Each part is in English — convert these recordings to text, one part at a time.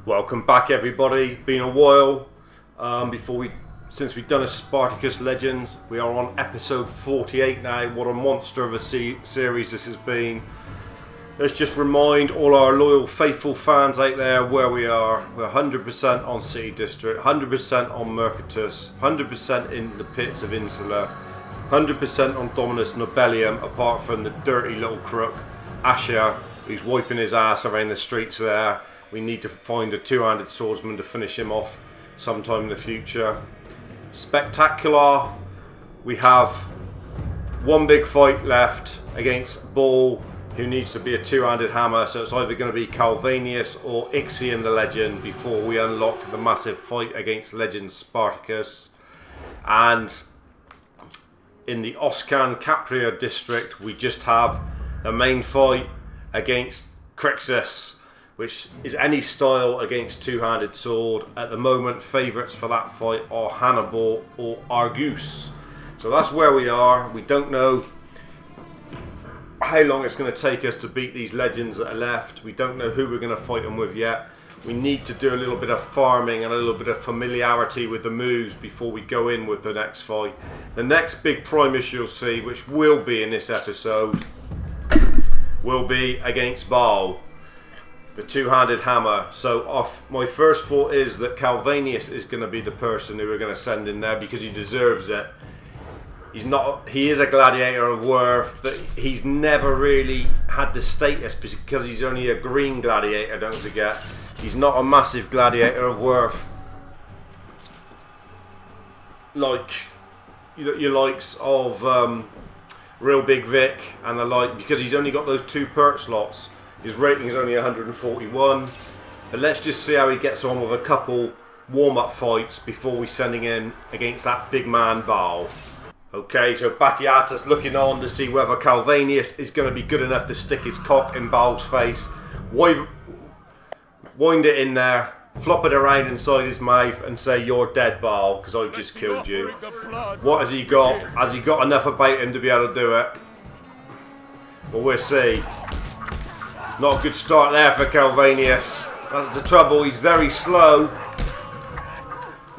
Welcome back, everybody. Been a while since we've done a Spartacus Legends. We are on episode 48 now. What a monster of a series this has been. Let's just remind all our loyal, faithful fans out there where we are. We're 100% on City District, 100% on Mercatus, 100% in the pits of Insula, 100% on Dominus Nobelium, apart from the dirty little crook, Asher, who's wiping his ass around the streets there. We need to find a two-handed swordsman to finish him off sometime in the future. Spectacular. We have one big fight left against Baal, who needs to be a two-handed hammer. So it's either going to be Calvinius or Ixion the Legend before we unlock the massive fight against Legend Spartacus. And in the Oscan Capua district, we just have the main fight against Crixus, which is any style against two-handed sword. At the moment, favourites for that fight are Hannibal or Argus. So that's where we are. We don't know how long it's going to take us to beat these legends that are left. We don't know who we're going to fight them with yet. We need to do a little bit of farming and a little bit of familiarity with the moves before we go in with the next fight. The next big Primus you'll see, which will be in this episode, will be against Baal, the two-handed hammer. So my first thought is that Calvinius is going to be the person who we're going to send in there because he deserves it. He is a gladiator of worth, but he's never really had the status because he's only a green gladiator, don't forget. He's not a massive gladiator of worth like your likes of Real Big Vic and the like, because he's only got those 2 perk slots. His rating is only 141. But let's just see how he gets on with a couple warm-up fights before we sending in against that big man Baal. Okay, so Batiatus looking on to see whether Calvinius is going to be good enough to stick his cock in Baal's face. Wind it in there, flop it around inside his mouth and say, "You're dead, Baal, because I just killed you." What has he got? Has he got enough about him to be able to do it? Well, we'll see. Not a good start there for Calvinius. That's the trouble, he's very slow.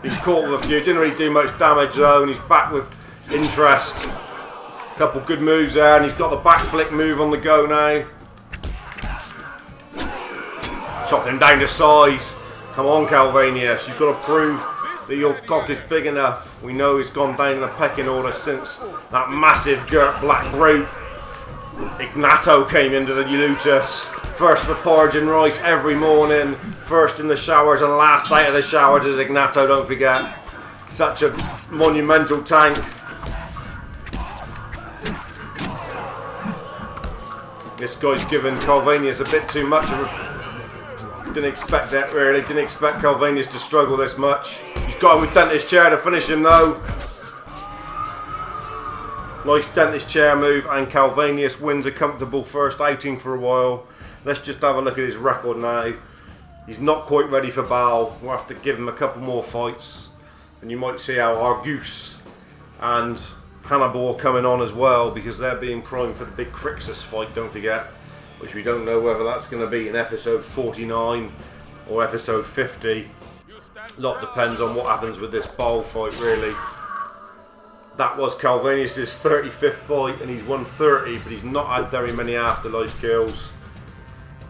He's caught with a few, didn't really do much damage though, and he's back with interest. A couple good moves there, and he's got the back flick move on the go now. Chop him down to size. Come on, Calvinius, you've got to prove that your cock is big enough. We know he's gone down in the pecking order since that massive girt black brute Ignato came into the Olympus. First for porridge and rice every morning, first in the showers and last out of the showers is Ignato, don't forget. Such a monumental tank. This guy's given Calvinius a bit too much. Didn't expect that really, didn't expect Calvinius to struggle this much. He's got him with dentist chair to finish him though. Nice dentist chair move, and Calvinius wins a comfortable first outing for a while. Let's just have a look at his record now. He's not quite ready for Baal. We'll have to give him a couple more fights. And you might see how Argus and Hannibal are coming on as well, because they're being primed for the big Crixus fight, don't forget. Which we don't know whether that's going to be in episode 49 or episode 50. A lot depends on what happens with this Baal fight, really. That was Calvinius' 35th fight, and he's won 30, but he's not had very many afterlife kills.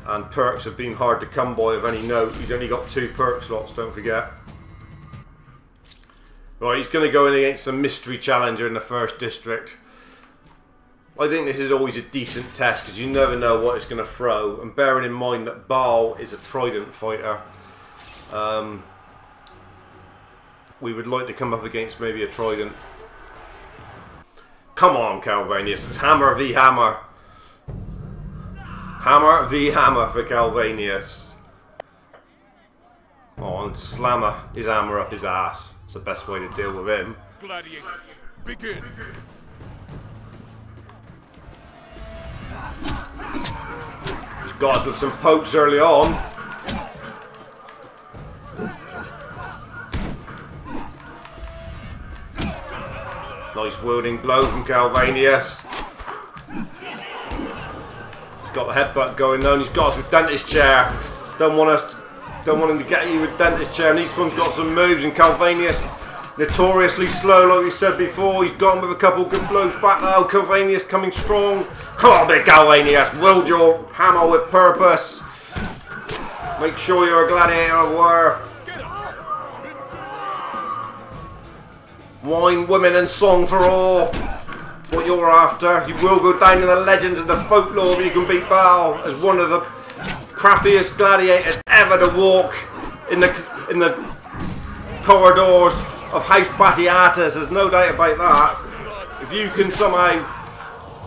And perks have been hard to come by of any note. He's only got 2 perk slots, don't forget. Right, he's going to go in against a mystery challenger in the first district. I think this is always a decent test, because you never know what it's going to throw. And bearing in mind that Baal is a trident fighter, we would like to come up against maybe a trident. Come on, Calvinius, it's hammer v hammer. Hammer v hammer for Calvinius. Oh, and slammer his hammer up his ass. It's the best way to deal with him. Gladiators, begin. He's got us with some pokes early on. Nice wielding blow from Calvinius. He's got the headbutt going on. He's got us with dentist chair. Don't want us Don't want him to get you with dentist chair. And each one's got some moves. And Calvinius, notoriously slow, like we said before. He's gone with a couple good blows back now. Calvinius coming strong. Come on, big Calvinius. Wield your hammer with purpose. Make sure you're a gladiator of worth. Wine, women and song for all. That's what you're after. You will go down in the legends of the folklore if you can beat Baal as one of the crappiest gladiators ever to walk in the corridors of House Spartacus. There's no doubt about that. If you can somehow...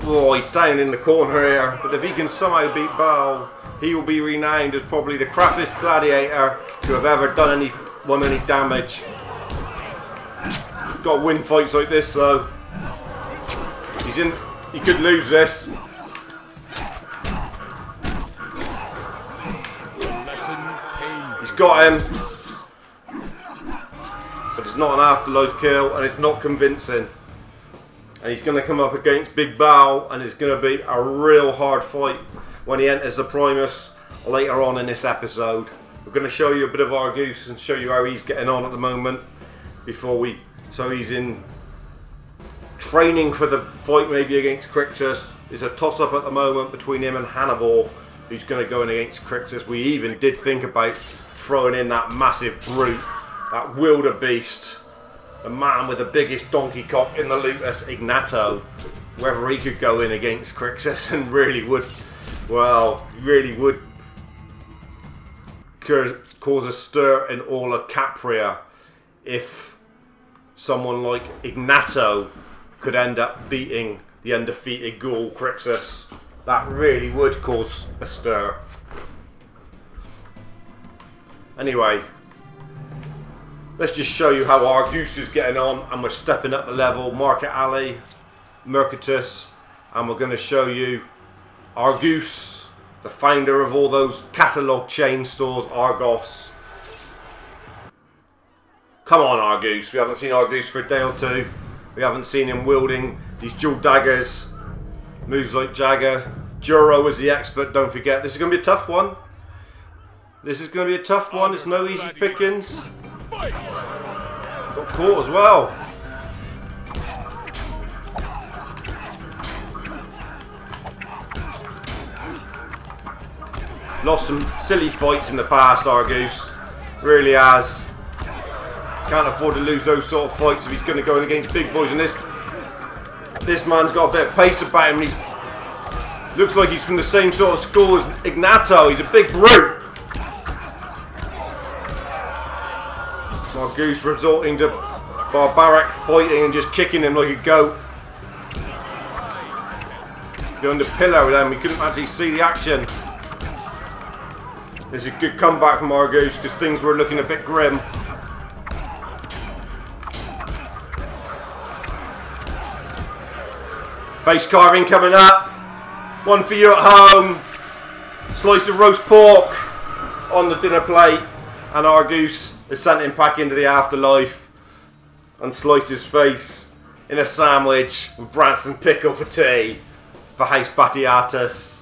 Oh, he's down in the corner here. But if he can somehow beat Baal, he will be renowned as probably the crappiest gladiator to have ever done any damage. Got to win fights like this though. He could lose this. He's got him. But it's not an afterlife kill and it's not convincing. And he's going to come up against Big Baal and it's going to be a real hard fight when he enters the Primus later on in this episode. We're going to show you a bit of Argus and show you how he's getting on at the moment before we... So he's in training for the fight maybe against Crixus. There's a toss-up at the moment between him and Hannibal, who's going to go in against Crixus. We even did think about throwing in that massive brute, that wildebeest, the man with the biggest donkey cock in the Olympus, Ignato. Whether he could go in against Crixus and really would cause a stir in all of Capria if someone like Ignato could end up beating the undefeated Gaul Crixus. That really would cause a stir. Anyway, let's just show you how Argus is getting on, and we're stepping up the level. Market Alley, Mercatus, and we're going to show you Argus, the founder of all those catalogue chain stores, Argos. Come on, Argus. We haven't seen Argus for a day or two. We haven't seen him wielding these dual daggers. Moves like Jagger. Juro is the expert, don't forget. This is going to be a tough one. This is going to be a tough one. It's no easy pickings. Got caught as well. Lost some silly fights in the past, Argus. Really has. Can't afford to lose those sort of fights if he's going to go in against big boys. And this man's got a bit of pace about him. He looks like he's from the same sort of school as Ignato. He's a big brute. Argus resorting to barbaric fighting and just kicking him like a goat. Behind the pillar with him, we couldn't actually see the action. This is a good comeback from Argus because things were looking a bit grim. Face carving coming up. One for you at home. Slice of roast pork on the dinner plate. And Argus has sent him back into the afterlife and sliced his face in a sandwich with Branston pickle for tea for House Batiatus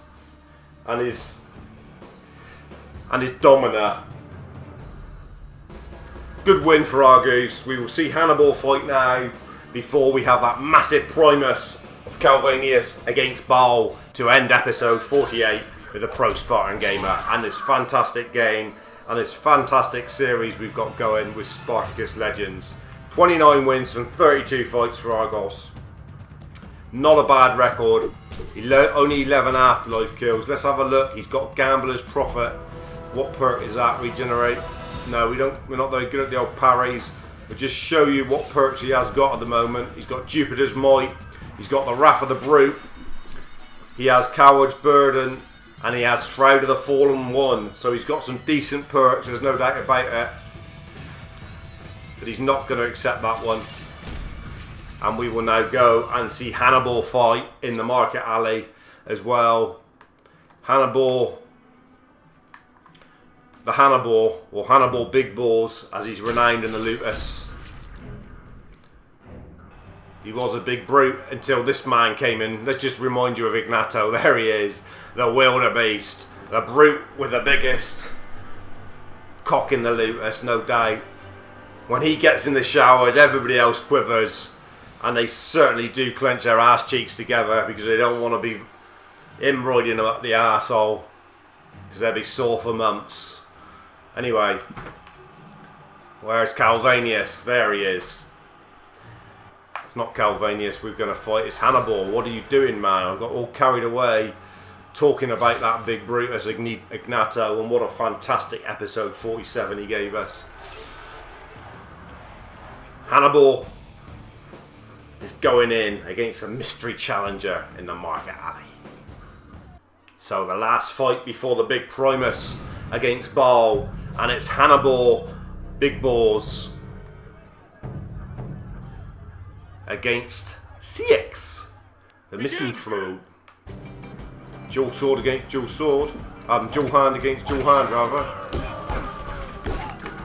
and his domina. Good win for Argus. We will see Hannibal fight now before we have that massive Primus of Calvinius against Baal to end episode 48 with the TheProSpartanGamer and this fantastic game and this fantastic series we've got going with Spartacus Legends. 29 wins from 32 fights for Argos. Not a bad record. Only 11 afterlife kills. Let's have a look. He's got Gambler's Profit. What perk is that? Regenerate? No, we don't. We're not very good at the old parries. We'll just show you what perks he has got at the moment. He's got Jupiter's Might. He's got the Wrath of the Brute. He has Coward's Burden. And he has Shroud of the Fallen 1. So he's got some decent perks. There's no doubt about it. But he's not going to accept that one. And we will now go and see Hannibal fight in the Market Alley as well. Hannibal, the Hannibal, or Hannibal Big Balls, as he's renowned in the Olympus. He was a big brute until this man came in. Let's just remind you of Ignato. There he is, the wildebeest, the brute with the biggest cocking the Lutus, no doubt. When he gets in the showers, everybody else quivers, and they certainly do clench their ass cheeks together because they don't want to be embroidering them up the arsehole because they'll be sore for months. Anyway, where's Calvinius? There he is. It's not Calvinius we're going to fight, it's Hannibal. What are you doing, man? I got all carried away talking about that big Brutus Ignato, and what a fantastic episode 47 he gave us. Hannibal is going in against a mystery challenger in the market alley. So the last fight before the big Primus against Baal, and it's Hannibal Big Balls against CX, the misanthrope. Dual sword against dual sword. Dual hand against dual hand, rather.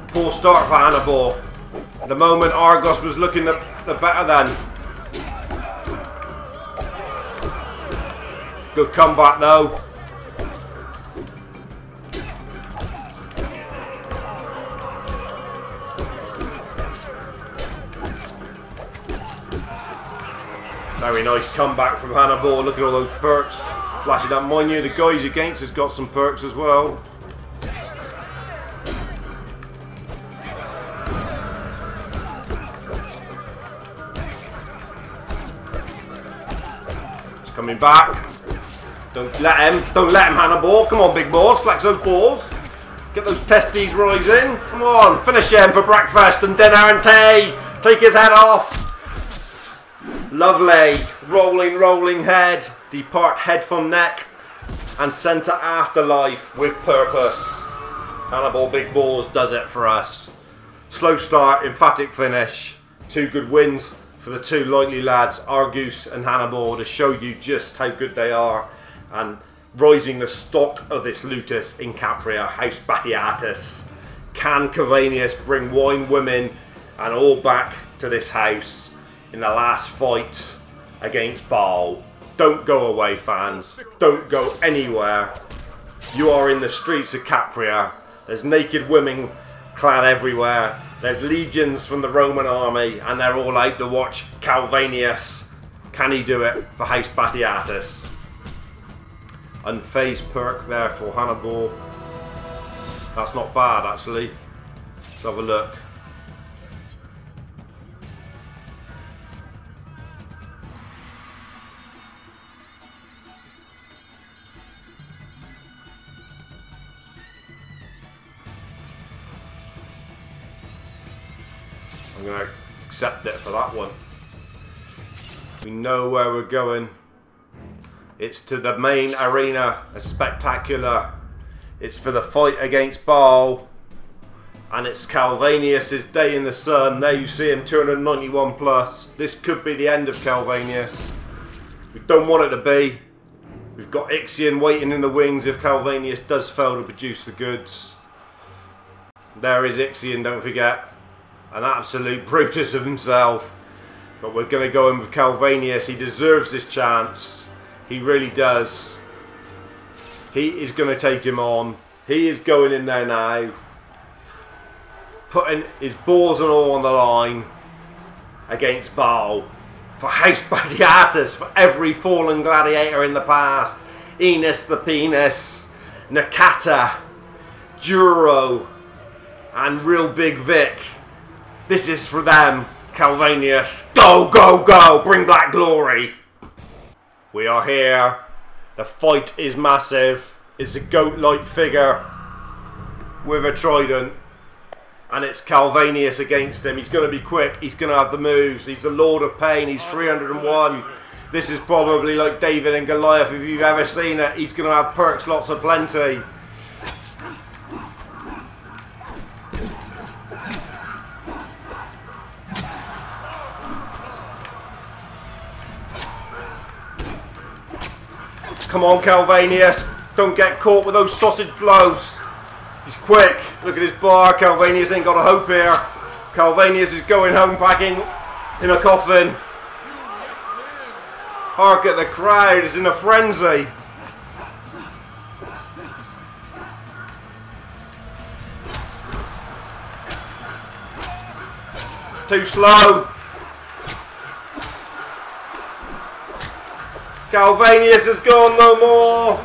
Poor start for Hannibal. At the moment, Argos was looking the better than. Good comeback though. Very nice comeback from Hannibal. Look at all those perks flashing up. Mind you, the guys against us got some perks as well. He's coming back. Don't let him, Hannibal. Come on, big balls, flex those balls. Get those testes rising. Come on, finish him for breakfast and dinner and tea. Take his head off. Lovely. Rolling head. Depart head from neck and centre afterlife with purpose. Hannibal Big Balls does it for us. Slow start, emphatic finish. Two good wins for the two likely lads, Argus and Hannibal, to show you just how good they are, and rising the stock of this Lutus in Capria, House Batiatus. Can Calvinius bring wine, women and all back to this house in the last fight against Baal? Don't go away, fans. Don't go anywhere. You are in the streets of Capria. There's naked women clad everywhere. There's legions from the Roman army, and they're all out to watch Calvinius. Can he do it for House Batiatus? Unfazed perk there for Hannibal. That's not bad, actually. Let's have a look. I'm going to accept it for that one. We know where we're going. It's to the main arena, a spectacular. It's for the fight against Baal. And it's Calvinius' day in the sun. There you see him, 291 plus. This could be the end of Calvinius. We don't want it to be. We've got Ixion waiting in the wings if Calvinius does fail to produce the goods. There is Ixion, don't forget. An absolute Brutus of himself. But we're going to go in with Calvinius. He deserves this chance. He really does. He is going to take him on. He is going in there now, putting his balls and all on the line against Baal. For House Batiatus, for every fallen gladiator in the past. Enos the Penis, Nakata, Duro, and Real Big Vic. This is for them, Calvinius. Go, go, go! Bring back glory! We are here. The fight is massive. It's a goat-like figure with a trident. And it's Calvinius against him. He's going to be quick. He's going to have the moves. He's the Lord of Pain. He's 301. This is probably like David and Goliath if you've ever seen it. He's going to have perks, lots of plenty. Come on, Calvinius. Don't get caught with those sausage blows. He's quick. Look at his bar. Calvinius ain't got a hope here. Calvinius is going home packing in a coffin. Hark at the crowd. It's in a frenzy. Too slow. Calvinius has gone no more.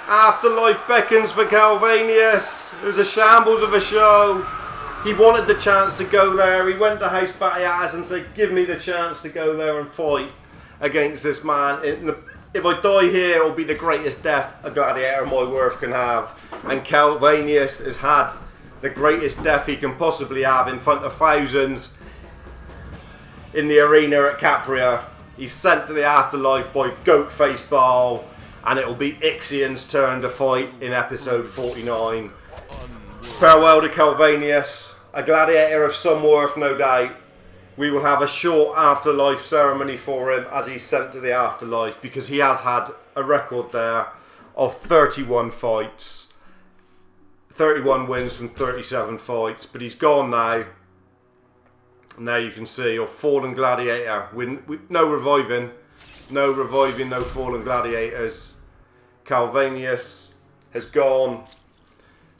Afterlife beckons for Calvinius. It was a shambles of a show. He wanted the chance to go there. He went to House Batiatas and said, give me the chance to go there and fight against this man. If I die here, it'll be the greatest death a gladiator of my worth can have. And Calvinius has had the greatest death he can possibly have in front of thousands in the arena at Capua. He's sent to the afterlife by goat-faced Baal, and it'll be Exigence' turn to fight in episode 49. Farewell to Calvinius, a gladiator of some worth, no doubt. We will have a short afterlife ceremony for him as he's sent to the afterlife, because he has had a record there of 31 fights. 31 wins from 37 fights, but he's gone now. Now you can see your fallen gladiator. No reviving, no fallen gladiators. Calvinius has gone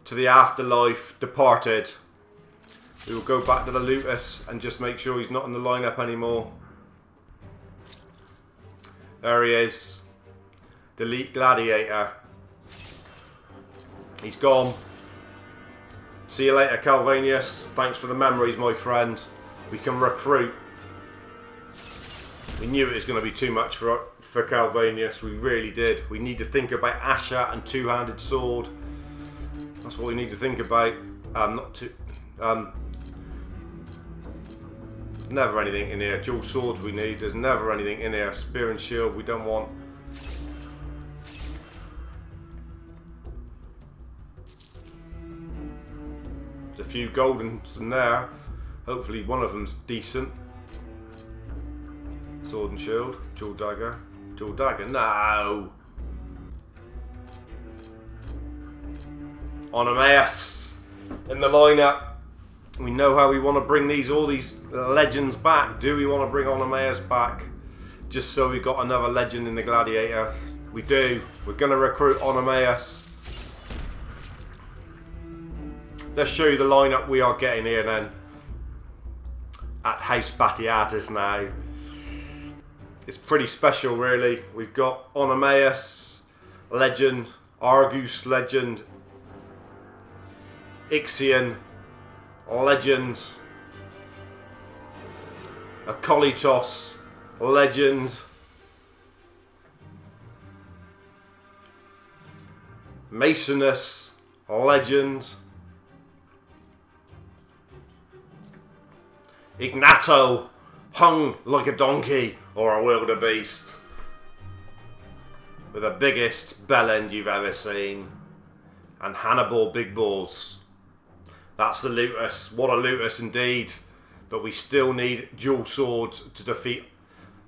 to the afterlife, departed. We will go back to the Lutus and just make sure he's not in the lineup anymore. There he is, delete gladiator. He's gone. See you later, Calvinius. Thanks for the memories, my friend. We can recruit. We knew it was going to be too much for Calvinius. We really did. We need to think about Asher and two-handed sword. That's what we need to think about. Never anything in here. Dual swords we need. There's never anything in here. Spear and shield we don't want. There's a few goldens in there. Hopefully one of them's decent. Sword and shield. Dual dagger. Dual dagger. No! Olympus in the lineup. We know how we want to bring all these legends back. Do we want to bring Olympus back? Just so we got another legend in the gladiator. We do. We're going to recruit Olympus. Let's show you the lineup we are getting here then. At House Batiatas now. It's pretty special really. We've got Olympus, legend, Argus, legend, Ixion, legend, Akolitos, legend, Masonus, legend, Ignato, hung like a donkey or a wildebeest, with the biggest bell end you've ever seen, and Hannibal Big Balls. That's the Lutus. What a Lutus indeed. But we still need dual swords to defeat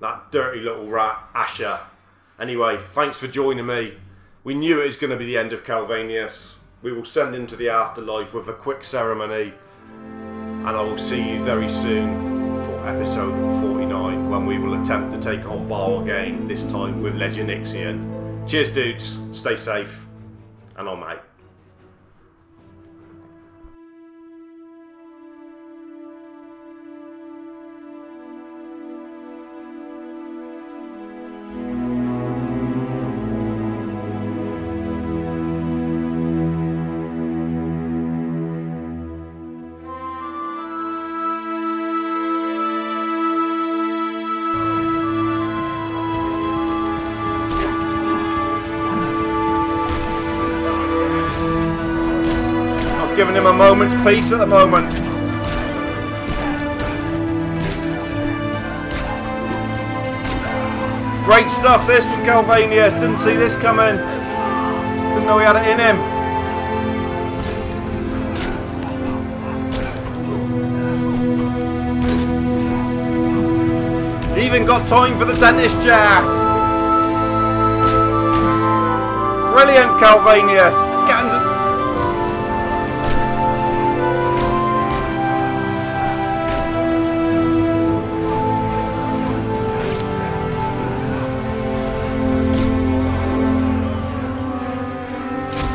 that dirty little rat, Asher. Anyway, thanks for joining me. We knew it was going to be the end of Calvinius. We will send him to the afterlife with a quick ceremony. And I will see you very soon for episode 49, when we will attempt to take on Baal again, this time with Legend Ixion. Cheers dudes, stay safe, and I'm out. Giving him a moment's peace at the moment. Great stuff this from Calvinius. Didn't see this coming. Didn't know he had it in him. He even got time for the dentist jar. Brilliant, Calvinius. Getting to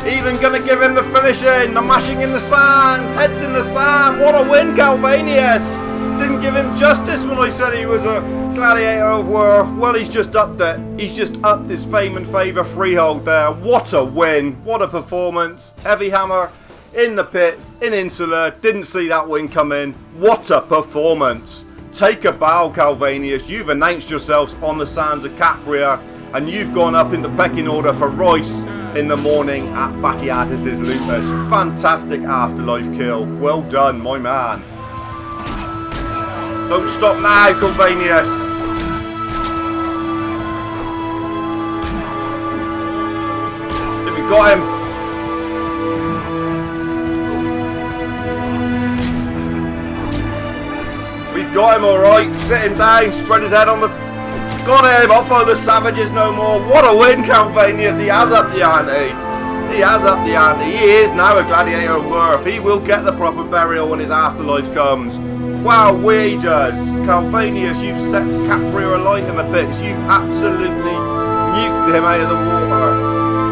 even gonna give him the finishing, the mashing in the sands, heads in the sand. What a win, Calvinius! didn't give him justice when I said he was a gladiator of worth. Well, he's just upped it. He's just upped his fame and favour freehold there. What a win. What a performance. Heavy Hammer in the pits, in Insula. Didn't see that win come in. What a performance. Take a bow, Calvinius. You've announced yourselves on the sands of Capria, and you've gone up in the pecking order for Royce in the morning at Batiatus's Lupus. Fantastic afterlife kill. Well done, my man. Don't stop now, Calvinius. Have we got him? We got him alright. Sit him down, spread his head on the... Got him, I'll follow the savages no more. What a win, Calvinius. He has up the ante. He has up the ante. He is now a gladiator of worth. He will get the proper burial when his afterlife comes. Wow, he does. Calvinius, you've set Capria alight in the pits. You've absolutely nuked him out of the water.